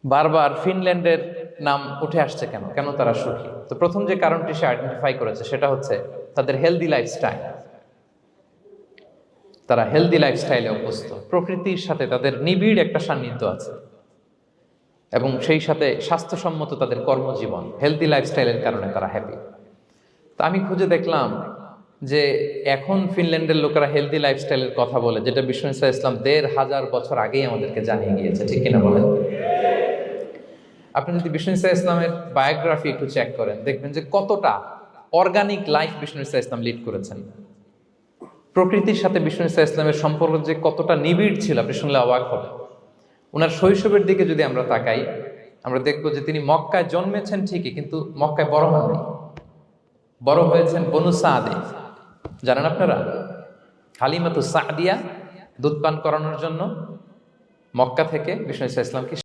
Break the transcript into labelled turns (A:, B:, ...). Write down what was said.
A: বারবার ফিনল্যান্ডের নাম উঠে আসছে কেন, কেন তারা সুখী? তো প্রথম যে কারণটি সে আইডেন্টিফাই করেছে সেটা হচ্ছে তাদের হেলদি লাইফস্টাইল। তারা হেলদি লাইফস্টাইলে অভ্যস্ত, প্রকৃতির সাথে তাদের নিবিড় একটা সান্নিধ্য আছে এবং সেই সাথে স্বাস্থ্যসম্মত তাদের কর্মজীবন, হেলদি লাইফস্টাইলের কারণে তারা হ্যাপি। তা আমি খুঁজে দেখলাম যে এখন ফিনল্যান্ডের লোকেরা হেলদি লাইফস্টাইলের কথা বলে, যেটা বিষ্ণু ইসলাম ১৫০০ বছর আগেই আমাদেরকে জানিয়ে গিয়েছে, ঠিক কিনা বলেন? আপনি যদি বিষ্ণু ইসলামের বায়োগ্রাফি একটু চেক করেন, দেখবেন যে কতটা অর্গানিক লাইফ বিষ্ণু ইসলাম লিড করেছেন। প্রকৃতির সাথে বিষ্ণু ইসলামের সম্পর্ক যে কতটা নিবিড় ছিল, আপনি শুনলে অবাক হবেন। ওনার শৈশবের দিকে যদি আমরা তাকাই, আমরা দেখবো যে তিনি মক্কায় জন্মেছেন ঠিকই, কিন্তু মক্কায় বড় হননি। বড় হয়েছেন বনু সাদে। জানেন আপনারা, হালিমাতু সাদিয়া দুধ পান করানোর জন্য মক্কা থেকে বিষ্ণু ইসলামকে